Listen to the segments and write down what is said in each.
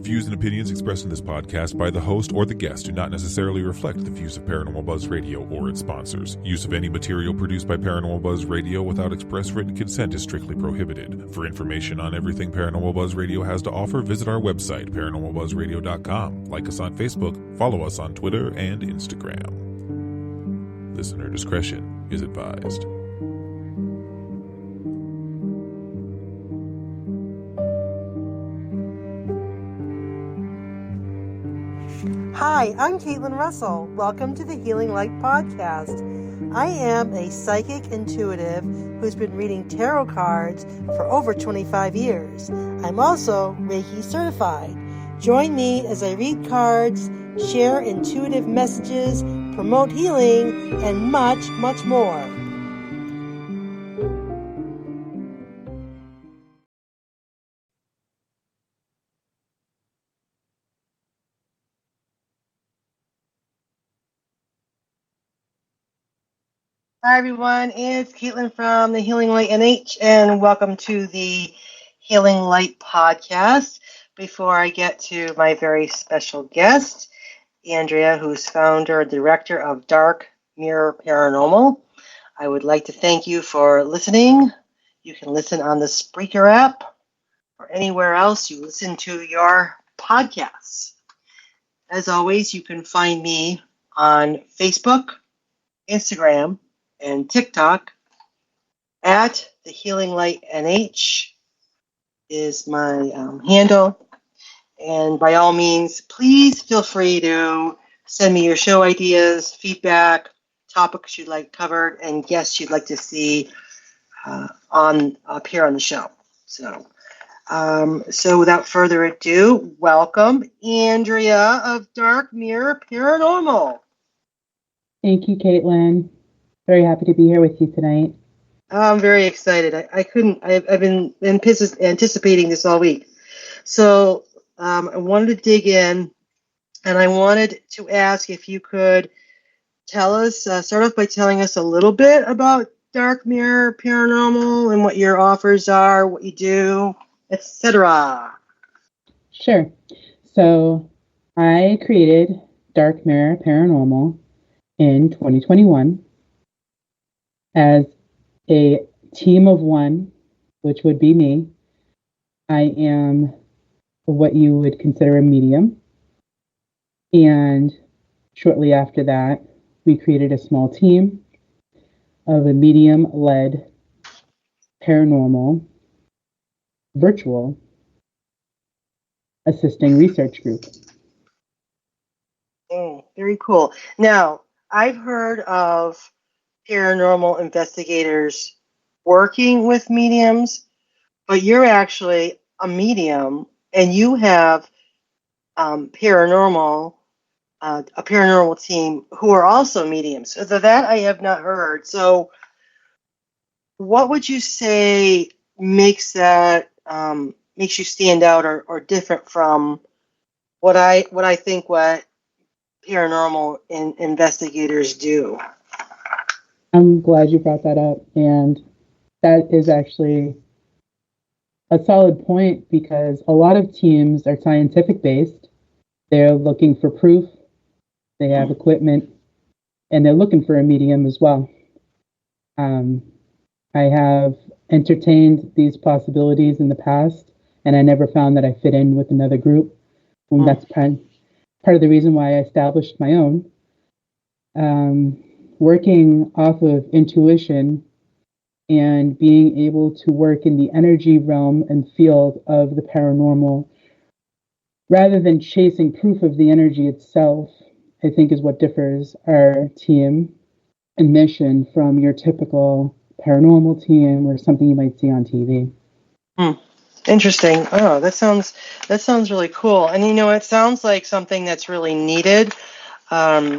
The views and opinions expressed in this podcast by the host or the guest do not necessarily reflect the views of Paranormal Buzz Radio or its sponsors. Use of any material produced by Paranormal Buzz Radio without express written consent is strictly prohibited. For information on everything Paranormal Buzz Radio has to offer, visit our website, paranormalbuzzradio.com. Like us on Facebook, follow us on Twitter and Instagram. Listener discretion is advised. Hi, I'm Caitlin Russell. Welcome to the Healing Light Podcast. I am a psychic intuitive who's been reading tarot cards for over 25 years. I'm also Reiki certified. Join me as I read cards, share intuitive messages, promote healing, and much, much more. Hi everyone, it's Caitlin from the Healing Light NH, and welcome to the Healing Light Podcast. Before I get to my very special guest, Andrea, who's founder and director of Dark Mirror Paranormal, I would like to thank you for listening. You can listen on the Spreaker app or anywhere else you listen to your podcasts. As always, you can find me on Facebook, Instagram, and TikTok at the Healing Light NH is my handle. And by all means, please feel free to send me your show ideas, feedback, topics you'd like covered, and guests you'd like to see up here on the show. So without further ado, welcome Andrea of Dark Mirror Paranormal. Thank you, Caitlin. Very happy to be here with you tonight. I'm very excited. I've been anticipating this all week. So I wanted to dig in, and I wanted to ask if you could tell us, start off by telling us a little bit about Dark Mirror Paranormal and what your offers are, what you do, etc. Sure. So I created Dark Mirror Paranormal in 2021 as a team of one, which would be me. I am what you would consider a medium. And shortly after that, we created a small team of a medium-led paranormal virtual assisting research group. Very cool. Now, I've heard of paranormal investigators working with mediums, but you're actually a medium and you have a paranormal team who are also mediums. So that I have not heard. So what would you say makes you stand out or different from what I think paranormal investigators do? I'm glad you brought that up, and that is actually a solid point because a lot of teams are scientific based. They're looking for proof, they have equipment, and they're looking for a medium as well. I have entertained these possibilities in the past, and I never found that I fit in with another group. And that's part of the reason why I established my own. Working off of intuition and being able to work in the energy realm and field of the paranormal, rather than chasing proof of the energy itself, I think is what differs our team and mission from your typical paranormal team or something you might see on TV. Interesting. Oh, that sounds really cool. And it sounds like something that's really needed. So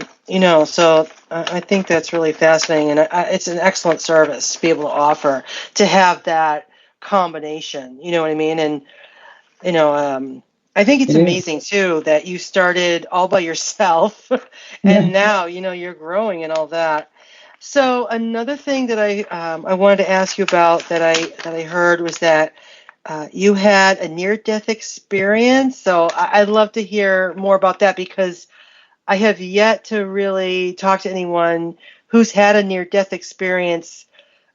I think that's really fascinating, and it's an excellent service to be able to offer, to have that combination. You know what I mean? And I think it's amazing too that you started all by yourself, and now you're growing and all that. So another thing that I wanted to ask you about that I heard was that You had a near-death experience, so I'd love to hear more about that because I have yet to really talk to anyone who's had a near-death experience.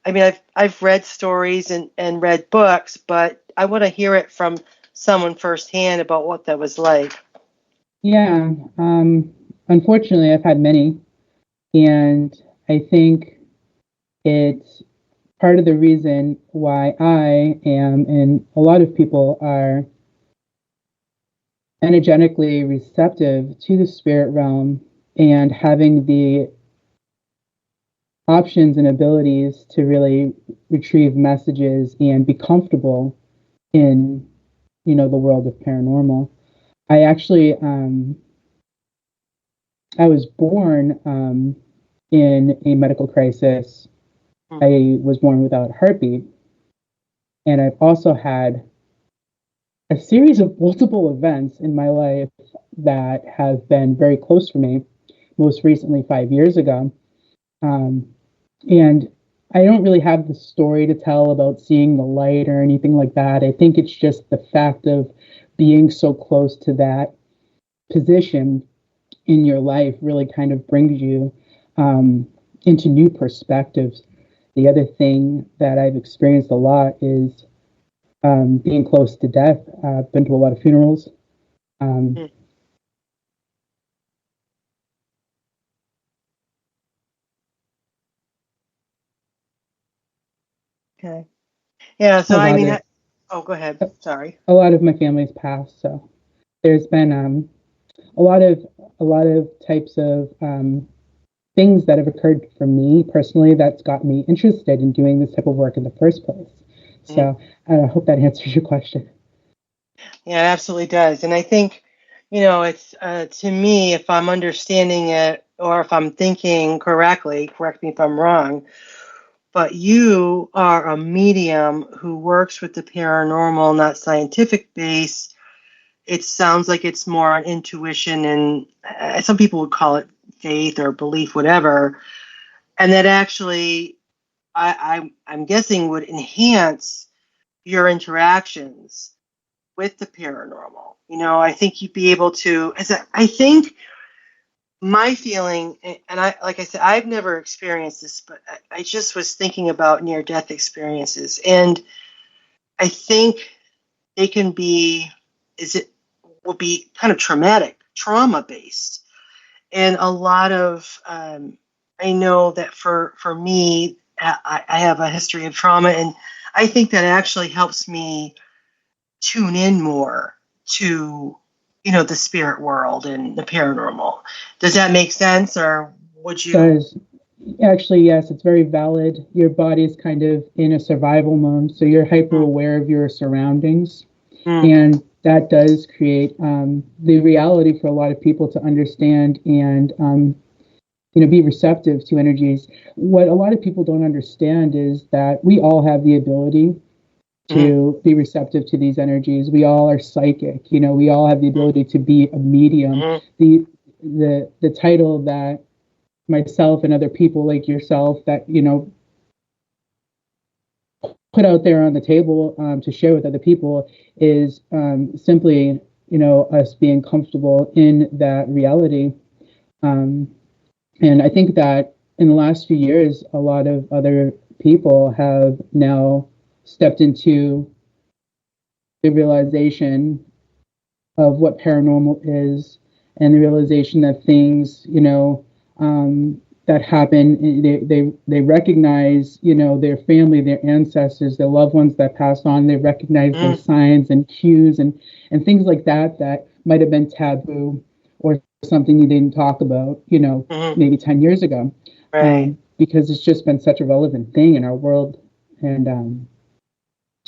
I mean, I've read stories and read books, but I want to hear it from someone firsthand about what that was like. Yeah, unfortunately, I've had many, and I think it's part of the reason why I am, and a lot of people are, energetically receptive to the spirit realm and having the options and abilities to really retrieve messages and be comfortable in, the world of paranormal. I actually, I was born in a medical crisis. I was born without a heartbeat, and I've also had a series of multiple events in my life that have been very close for me. Most recently, 5 years ago, and I don't really have the story to tell about seeing the light or anything like that. I think it's just the fact of being so close to that position in your life really kind of brings you into new perspectives. The other thing that I've experienced a lot is being close to death. I've been to a lot of funerals. Okay. Yeah. So I mean, go ahead. Sorry. a lot of my family's passed, so there's been a lot of types of things that have occurred for me personally that's got me interested in doing this type of work in the first place. So I hope that answers your question. Yeah, it absolutely does. And I think, it's to me, if I'm understanding it or if I'm thinking correctly, correct me if I'm wrong, but you are a medium who works with the paranormal, not scientific base. It sounds like it's more on intuition and some people would call it faith or belief, whatever. And that actually, I'm guessing, would enhance your interactions with the paranormal. I think you'd be able to, I think my feeling, and like I said, I've never experienced this, but I just was thinking about near death experiences. And I think they can be, will be kind of trauma based. And a lot of, I know that for me, I have a history of trauma, and I think that actually helps me tune in more to, the spirit world and the paranormal. Does that make sense, or would you? Does actually, yes, it's very valid. Your body's kind of in a survival mode, so you're hyper aware of your surroundings, and that does create the reality for a lot of people to understand and be receptive to energies. What a lot of people don't understand is that we all have the ability to be receptive to these energies. We all are psychic. We all have the ability to be a medium. The title that myself and other people like yourself that put out there on the table to share with other people is simply us being comfortable in that reality. And I think that in the last few years, a lot of other people have now stepped into the realization of what paranormal is and the realization that things, that happen, they recognize, their family, their ancestors, their loved ones that passed on. They recognize those signs and cues and things like that might have been taboo or something you didn't talk about, maybe 10 years ago, Right. Because it's just been such a relevant thing in our world. And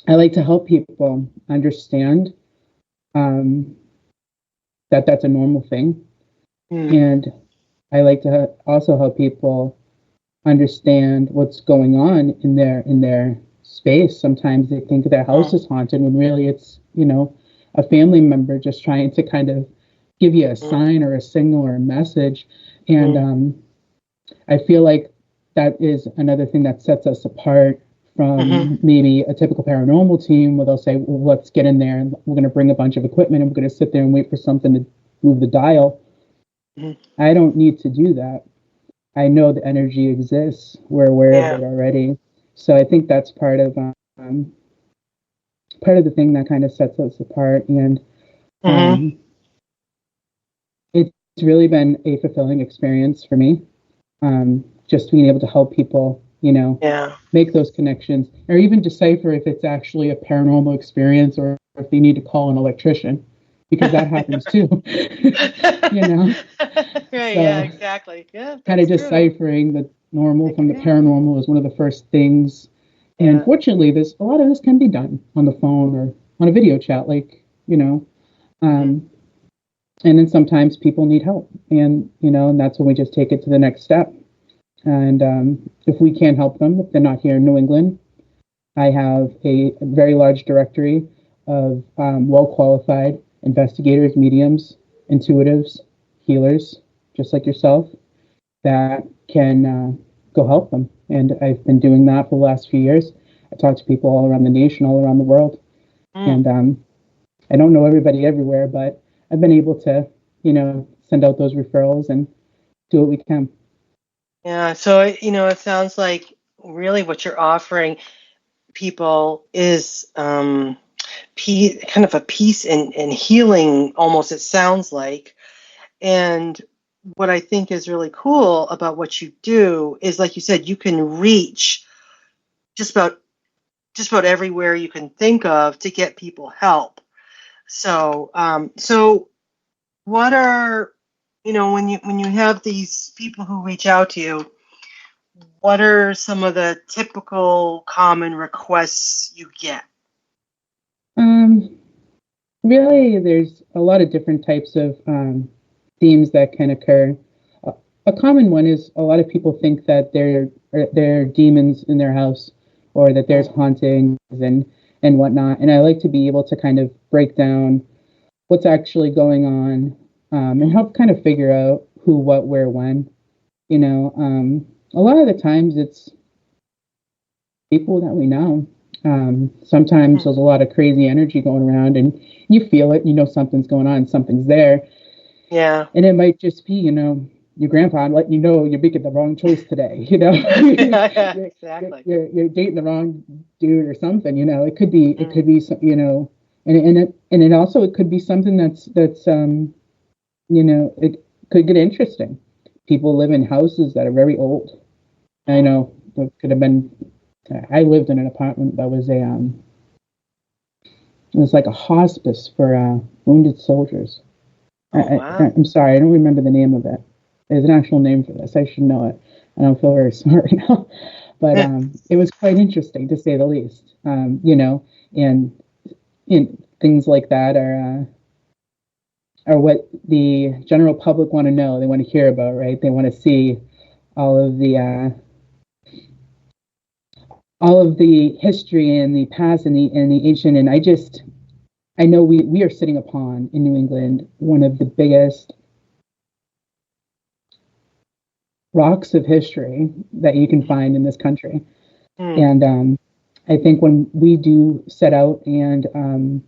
I like to help people understand that that's a normal thing. And I like to also help people understand what's going on in their space. Sometimes they think their house is haunted when really it's, a family member just trying to kind of give you a sign or a signal or a message. And I feel like that is another thing that sets us apart from maybe a typical paranormal team where they'll say, well, let's get in there and we're going to bring a bunch of equipment and we're going to sit there and wait for something to move the dial. I don't need to do that. I know the energy exists. We're aware of it already. So I think that's part of the thing that kind of sets us apart. And it's really been a fulfilling experience for me. Just being able to help people, make those connections, or even decipher if it's actually a paranormal experience or if they need to call an electrician, because that happens too. Right, so, yeah, exactly. Yeah. Kind of deciphering the normal from the paranormal is one of the first things. And fortunately, a lot of this can be done on the phone or on a video chat, and then sometimes people need help, and that's when we just take it to the next step. And if we can't help them, if they're not here in New England, I have a very large directory of well-qualified investigators, mediums, intuitives, healers, just like yourself, that can go help them. And I've been doing that for the last few years. I talk to people all around the nation, all around the world. And I don't know everybody everywhere, but I've been able to, send out those referrals and do what we can. Yeah. So, it sounds like really what you're offering people is kind of a peace and healing, almost, it sounds like. And what I think is really cool about what you do is, like you said, you can reach just about everywhere you can think of to get people help. So, what are, when you have these people who reach out to you, what are some of the typical common requests you get? Really, there's a lot of different types of themes that can occur. A common one is a lot of people think that there are demons in their house, or that there's hauntings and whatnot. And I like to be able to kind of break down what's actually going on, and help kind of figure out who, what, where, when. A lot of the times it's people that we know. Sometimes there's a lot of crazy energy going around and you feel it, something's going on, something's there. Yeah. And it might just be, your grandpa letting you know you're making the wrong choice today, Yeah, exactly. You're dating the wrong dude or something, it could be, and it also, it could be something that's it could get interesting. People live in houses that are very old. I know it could have been, I lived in an apartment that was it was like a hospice for wounded soldiers. Wow. I'm sorry, I don't remember the name of it. There's an actual name for this. I should know it. I don't feel very smart right now. But it was quite interesting, to say the least. And things like that are what the general public want to know. They want to hear about, right? They want to see all of the history and the past and the ancient. And I know we are sitting upon, in New England, one of the biggest rocks of history that you can find in this country. And I think when we do set out and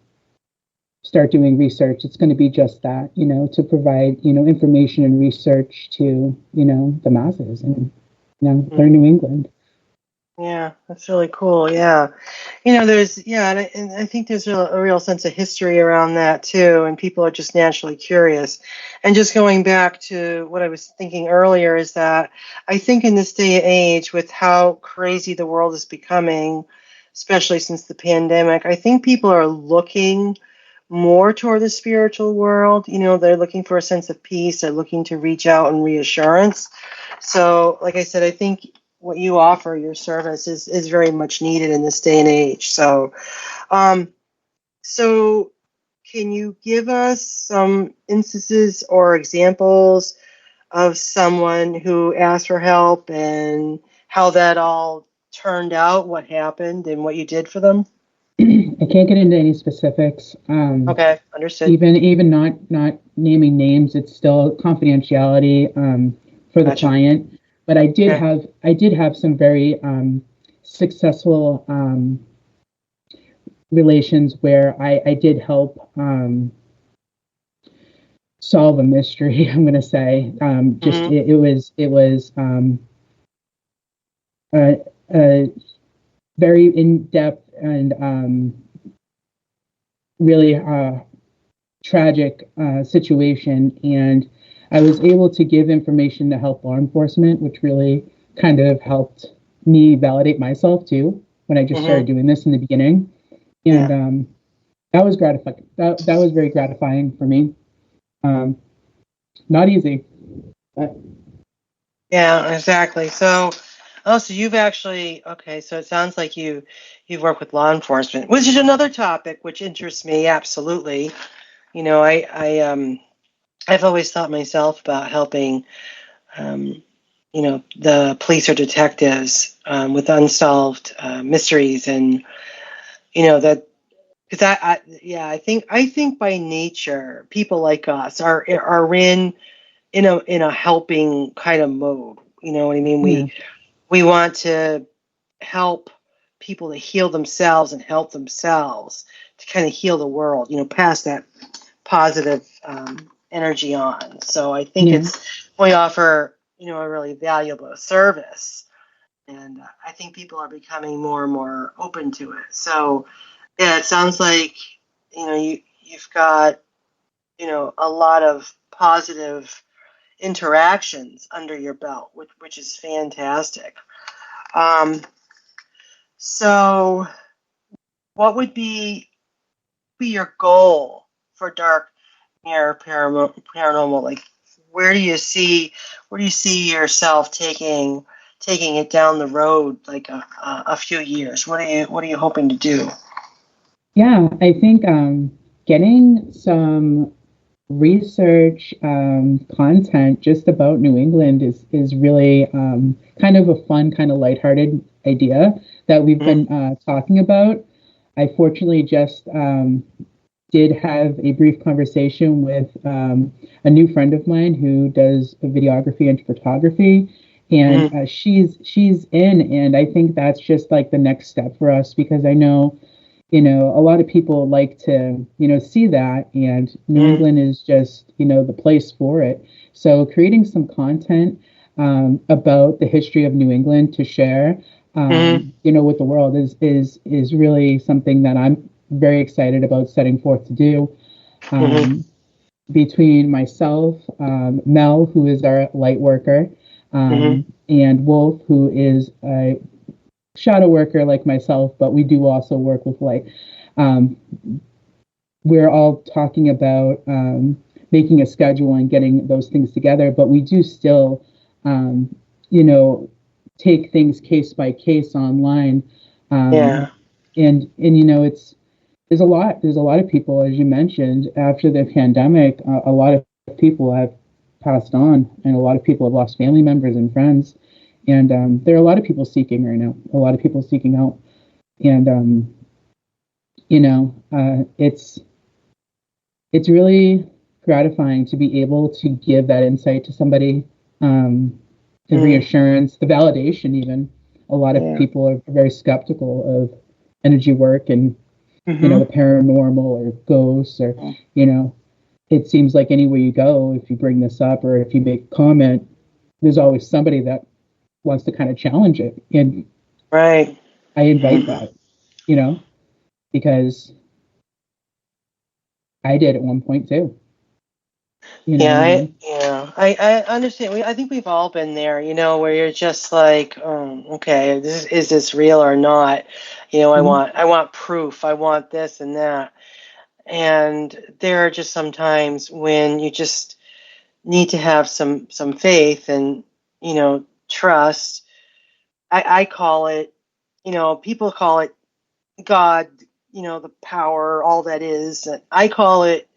start doing research, it's going to be just that, to provide, information and research to, the masses. And, they're New England. Yeah, that's really cool. Yeah. And I think there's a real sense of history around that too. And people are just naturally curious. And just going back to what I was thinking earlier is that I think in this day and age, with how crazy the world is becoming, especially since the pandemic, I think people are looking more toward the spiritual world. They're looking for a sense of peace. They're looking to reach out and reassurance. So, like I said, I think what you offer, your service, is very much needed in this day and age. So, so can you give us some instances or examples of someone who asked for help and how that all turned out, what happened, and what you did for them? I can't get into any specifics. Okay, understood. Even not naming names, it's still confidentiality for the client. But I did have some very successful relations where I did help solve a mystery. I'm going to say just it was a very in depth and really tragic situation, and I was able to give information to help law enforcement, which really kind of helped me validate myself too when I just started doing this in the beginning, and that was gratifying. That was very gratifying for me. Not easy, but Yeah, exactly. So, so you've actually, okay, so it sounds like you've worked with law enforcement, which is another topic which interests me absolutely. I've always thought myself about helping, the police or detectives with unsolved mysteries, and that because I think by nature people like us are in a helping kind of mode. You know what I mean? yeah, We want to help people to heal themselves and help themselves to kind of heal the world. Pass that positive energy on. So I think yeah, we offer a really valuable service, and I think people are becoming more and more open to it. So yeah, it sounds like you've got a lot of positive interactions under your belt, which is fantastic. Um, so, what would be your goal for dark near paranormal? Like, where do you see yourself taking it down the road, like a few years? What are you hoping to do? yeah. I think getting some research content just about New England is really kind of a fun, kind of lighthearted idea that we've been talking about. I fortunately just did have a brief conversation with a new friend of mine who does videography and photography, and she's in, and I think that's just like the next step for us because I know a lot of people like to see that, and New England is just the place for it. So creating some content about the history of New England to share with the world is really something that I'm very excited about setting forth to do. Between myself, Mel, who is our light worker, and Wolf, who is a shadow worker like myself, but we do also work with light. Um, we're all talking about making a schedule and getting those things together, but we do still, you know, take things case by case online. Yeah. And it's there's a lot of people, as you mentioned, after the pandemic, a lot of people have passed on, and a lot of people have lost family members and friends, and there are a lot of people seeking right now, a lot of people seeking help, and it's really gratifying to be able to give that insight to somebody, the reassurance, the validation. Even a lot of people are very skeptical of energy work and the paranormal or ghosts or it seems like anywhere you go, if you bring this up or if you make a comment, there's always somebody that wants to kind of challenge it, and Right. I invite that, because I did at one point too. Yeah, And I understand. I think we've all been there, where you're just like, oh, okay, is this real or not? I want proof. I want this and that. And there are just some times when you just need to have some faith and trust. I call it, people call it God, the power, all that is. I call it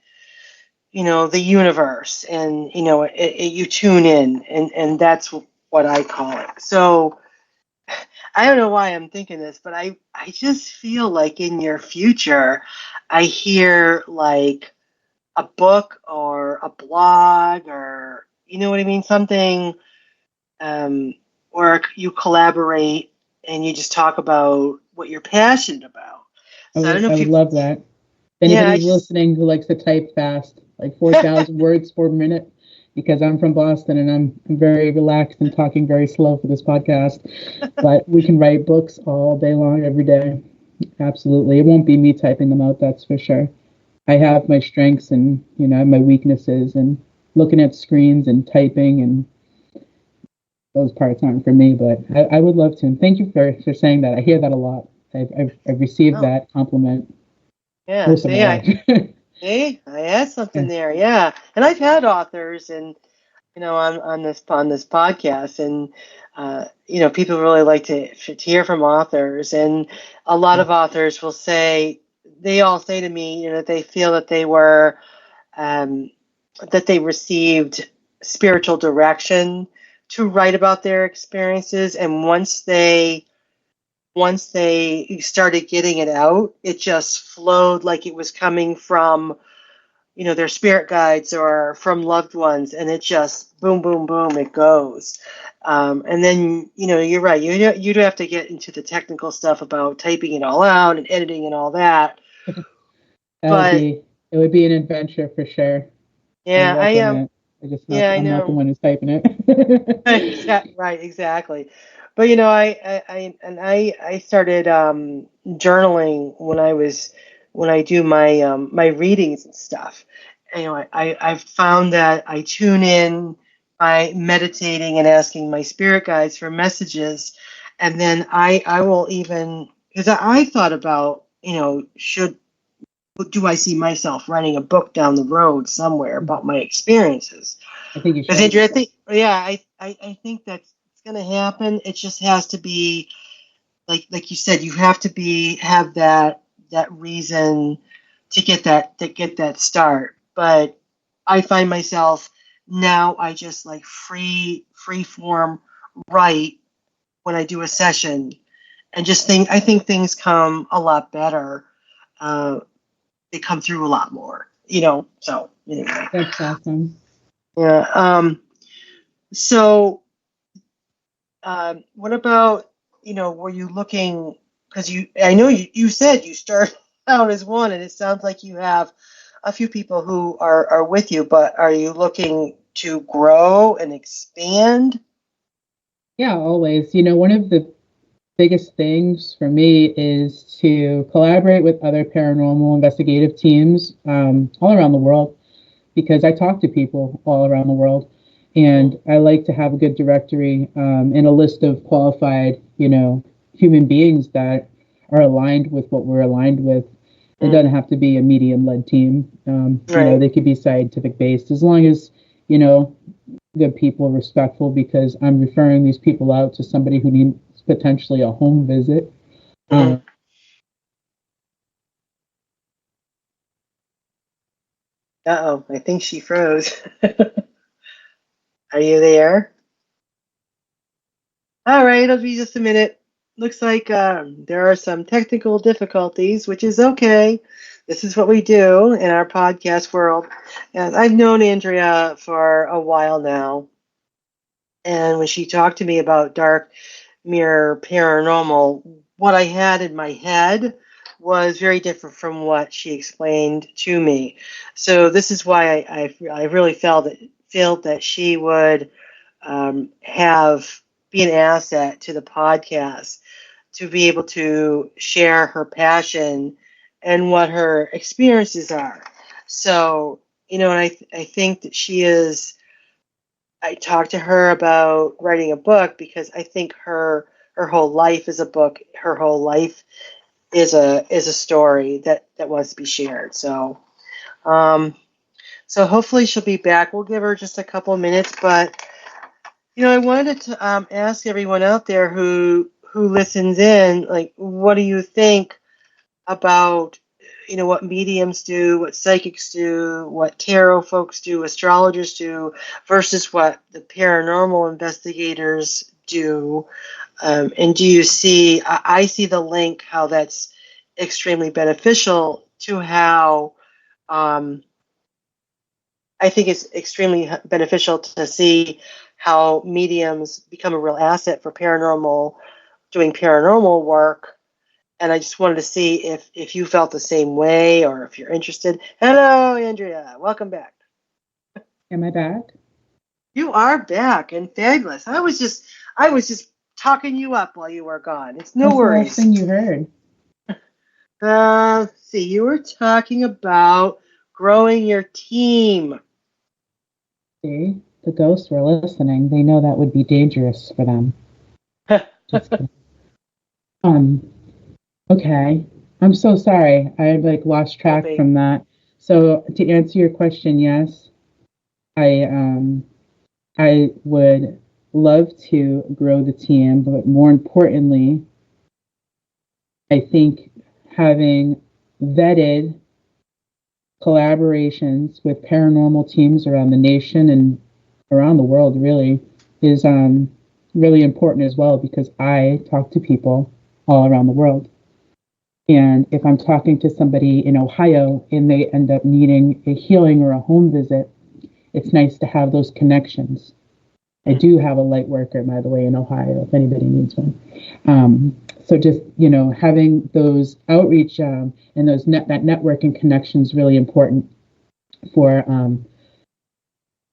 the universe, and you tune in, and that's what I call it. So I don't know why I'm thinking this, but I just feel like in your future I hear like a book or a blog, or you know what I mean, something where you collaborate and you just talk about what you're passionate about. So I don't know I if would you, love that. If yeah, anybody's listening who likes to type fast, like 4,000 words per minute, because I'm from Boston and I'm very relaxed and talking very slow for this podcast, but we can write books all day long, every day. Absolutely. It won't be me typing them out, that's for sure. I have my strengths and, my weaknesses, and looking at screens and typing, and those parts aren't for me, but I would love to. And thank you for saying that. I hear that a lot. I've received oh, that compliment yeah, most of see, my life. I had something Yeah. there, yeah. And I've had authors, and on this podcast, and people really like to hear from authors, and a lot of authors will say, they all say to me, that they feel that they were um, that they received spiritual direction to write about their experiences, and once they started getting it out, it just flowed like it was coming from their spirit guides or from loved ones, and it just boom, boom, boom, it goes. And then you're right. You'd have to get into the technical stuff about typing it all out and editing and all that. But It would be an adventure for sure. I yeah, I welcome am. it. Yeah, I I'm not the know. one who's typing it. Right, exactly. But I started journaling when I do my readings and stuff. I've found that I tune in by meditating and asking my spirit guides for messages, and then I will even, because I thought about, should do I see myself writing a book down the road somewhere about my experiences? I think you Because should. Andrea, I think that's going to happen. It just has to be like you said. You have to have that reason to get that start. But I find myself now, I just like free form write when I do a session, and I think things come a lot better. They come through a lot more. So anyway, That's awesome. yeah. So what about, were you looking, because I know you said you started out as one, and it sounds like you have a few people who are with you, but are you looking to grow and expand? Yeah, always. One of the biggest things for me is to collaborate with other paranormal investigative teams all around the world, because I talk to people all around the world, and I like to have a good directory and a list of qualified, human beings that are aligned with what we're aligned with. It doesn't have to be a medium-led team. Right. They could be scientific-based, as long as, you know, good people, respectful, because I'm referring these people out to somebody who needs potentially a home visit. Mhm. Uh-oh, I think she froze. Are you there? All right, it'll be just a minute. Looks like there are some technical difficulties, which is okay. This is what we do in our podcast world. And I've known Andrea for a while now. And when she talked to me about dark mirror paranormal, what I had in my head was very different from what she explained to me. So this is why I really felt that she would have be an asset to the podcast, to be able to share her passion and what her experiences are. So, and I think that she is. I talked to her about writing a book because I think her whole life is a book. Her whole life is a story that wants to be shared. Um, so hopefully she'll be back. We'll give her just a couple minutes, but I wanted to ask everyone out there who listens in, like, what do you think about what mediums do, what psychics do, what tarot folks do, astrologers do, versus what the paranormal investigators do? And do you see? I see the link, how that's extremely beneficial to how. I think it's extremely beneficial to see how mediums become a real asset for paranormal doing paranormal work, and I just wanted to see if you felt the same way or if you're interested. Hello, Andrea. Welcome back. Am I back? You are back and fabulous. I was just talking you up while you were gone. It's no What's worries. the last thing you heard? Let's see. You were talking about growing your team. See, the ghosts were listening. They know that would be dangerous for them. Just kidding. Okay. I'm so sorry. I lost track from that. So to answer your question, yes, I would love to grow the team, but more importantly, I think having vetted collaborations with paranormal teams around the nation and around the world really is really important as well, because I talk to people all around the world. And if I'm talking to somebody in Ohio and they end up needing a healing or a home visit, it's nice to have those connections. I do have a light worker, by the way, in Ohio, if anybody needs one. So just, having those outreach and those that networking connection is really important for,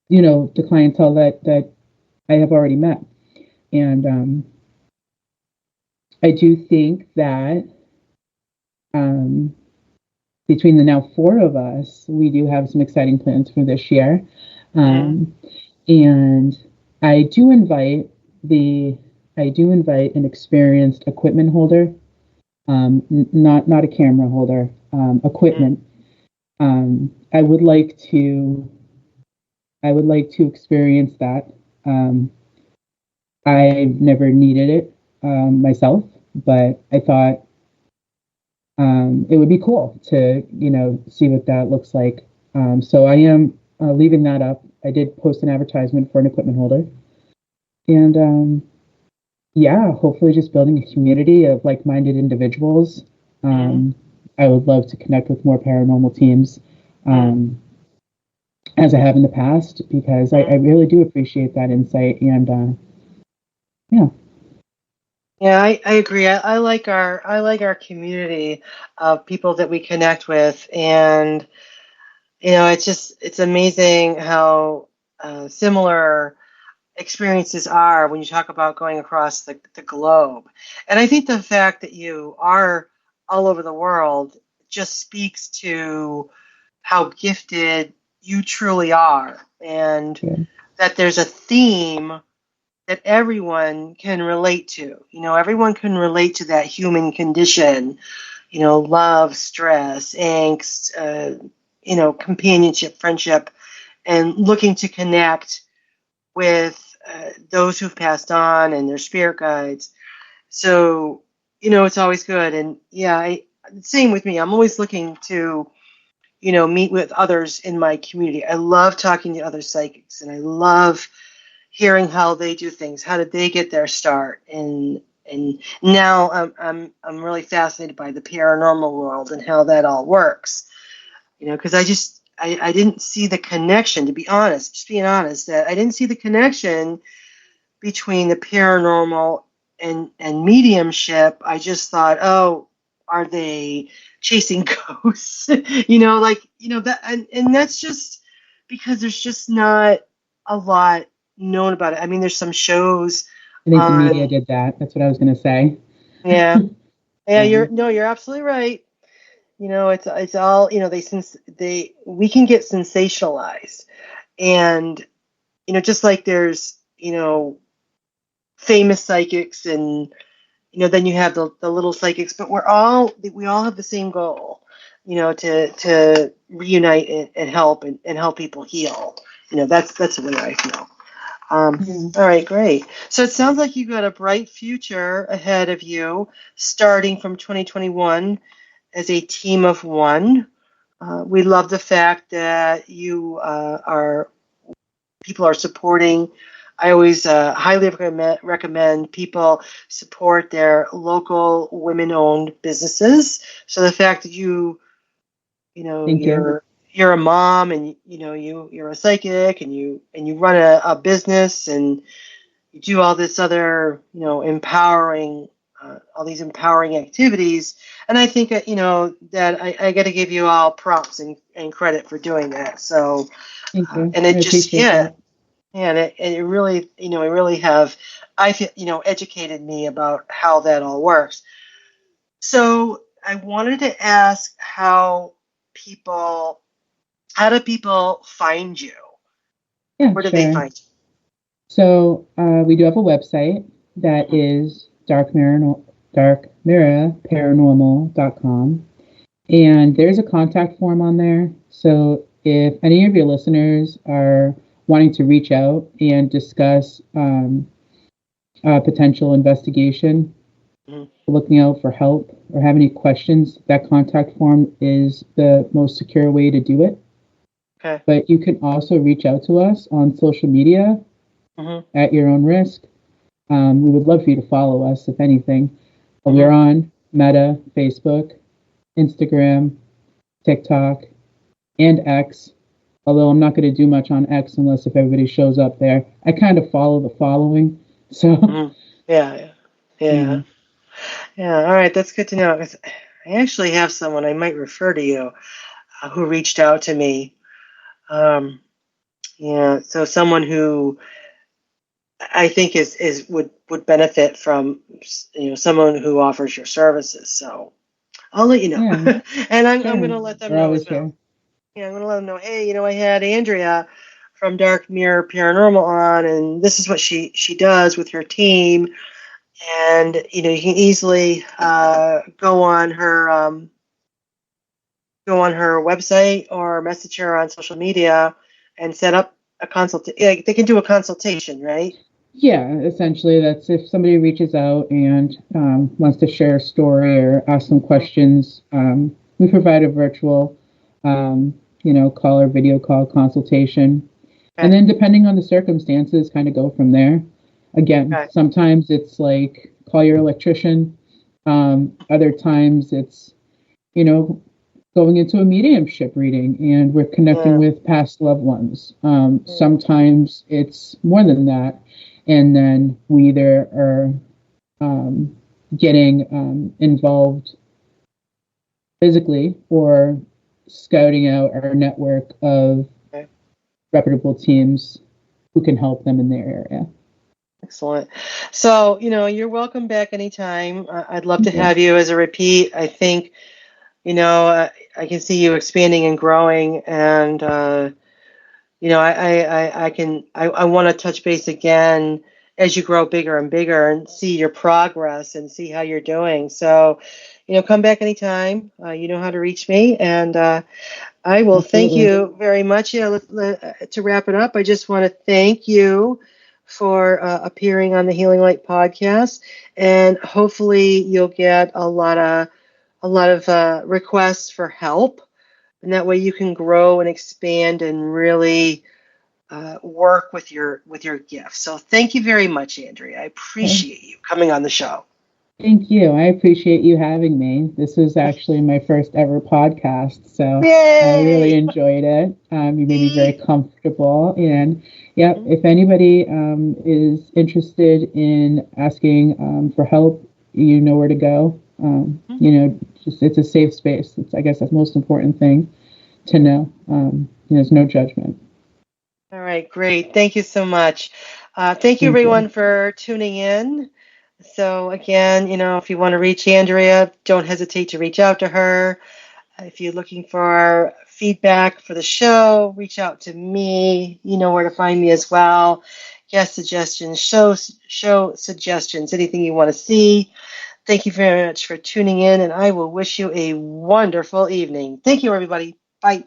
the clientele that I have already met. And I do think that between the now 4 of us, we do have some exciting plans for this year. And I do invite an experienced equipment holder, not a camera holder, equipment. I would like to experience that. I've never needed it myself, but I thought it would be cool to see what that looks like. So I am leaving that up. I did post an advertisement for an equipment holder. And hopefully just building a community of like-minded individuals. I would love to connect with more paranormal teams as I have in the past, because I really do appreciate that insight. And Yeah, I agree. I like our community of people that we connect with, and it's amazing how similar experiences are when you talk about going across the globe. And I think the fact that you are all over the world just speaks to how gifted you truly are, and that there's a theme that everyone can relate to. Everyone can relate to that human condition, love, stress, angst, companionship, friendship, and looking to connect with those who've passed on and their spirit guides. So, it's always good. And same with me. I'm always looking to, meet with others in my community. I love talking to other psychics, and I love hearing how they do things. How did they get their start? And now I'm really fascinated by the paranormal world and how that all works. Because I didn't see the connection, to be honest, just being honest, that I didn't see the connection between the paranormal and mediumship. I just thought, oh, are they chasing ghosts? That, and that's just because there's just not a lot known about it. I mean, there's some shows. I think the media did that. That's what I was going to say. Yeah. You're absolutely right. It's all, we can get sensationalized, and, just like there's, famous psychics, and, then you have the little psychics, but we all have the same goal, to reunite and help and help people heal. That's the way I feel. All right, great. So it sounds like you've got a bright future ahead of you, starting from 2021 as a team of one. We love the fact that people are supporting. I always highly recommend people support their local women-owned businesses. So the fact that you're a mom, and you're a psychic, and you run a business, and you do all this other empowering all these empowering activities. And I think that, that I got to give you all props and credit for doing that. So, Thank you. and it I just, appreciate that. and it really, it really have, I feel, educated me about how that all works. So I wanted to ask how do people find you? Yeah, Where do they sure. find you? So we do have a website that is darkmirrorparanormal.com. And there's a contact form on there. So if any of your listeners are wanting to reach out and discuss potential investigation, looking out for help, or have any questions, that contact form is the most secure way to do it. Okay. But you can also reach out to us on social media at your own risk. We would love for you to follow us, if anything. We're on Meta, Facebook, Instagram, TikTok, and X. Although I'm not going to do much on X unless if everybody shows up there. I kind of follow the following. So Yeah. All right, that's good to know. 'Cause I actually have someone I might refer to you who reached out to me. So someone who I think would benefit from someone who offers your services. So I'll let you know, and I'm going to let them know as well. Yeah, I'm going to let them know. Hey, I had Andrea from Dark Mirror Paranormal on, and this is what she does with her team. And you can easily go on her website or message her on social media and set up a consultation. They can do a consultation, right? Yeah, essentially, that's if somebody reaches out and wants to share a story or ask some questions. We provide a virtual, call or video call consultation, and then depending on the circumstances, kind of go from there. Again, sometimes it's like call your electrician. Other times it's, going into a mediumship reading and we're connecting with past loved ones. Sometimes it's more than that. And then we either are getting involved physically or scouting out our network of reputable teams who can help them in their area. Excellent. So, you're welcome back anytime. I'd love to have you as a repeat. I think, I can see you expanding and growing, and I want to touch base again as you grow bigger and bigger and see your progress and see how you're doing. So, come back anytime. You know how to reach me, and I will thank you very much. To wrap it up, I just want to thank you for appearing on the Healing Light podcast, and hopefully you'll get a lot of requests for help, and that way you can grow and expand and really work with your gifts. So thank you very much, Andrea. I appreciate you coming on the show. Thank you. I appreciate you having me. This was actually my first ever podcast, so Yay! I really enjoyed it. You made me very comfortable, and if anybody is interested in asking for help, you know where to go. It's a safe space. I guess that's the most important thing to know. There's no judgment. All right, great. Thank you so much. Thank you, everyone, for tuning in. So again, if you want to reach Andrea, don't hesitate to reach out to her. If you're looking for feedback for the show, reach out to me. You know where to find me as well. Guest suggestions, show suggestions, anything you want to see. Thank you very much for tuning in, and I will wish you a wonderful evening. Thank you, everybody. Bye.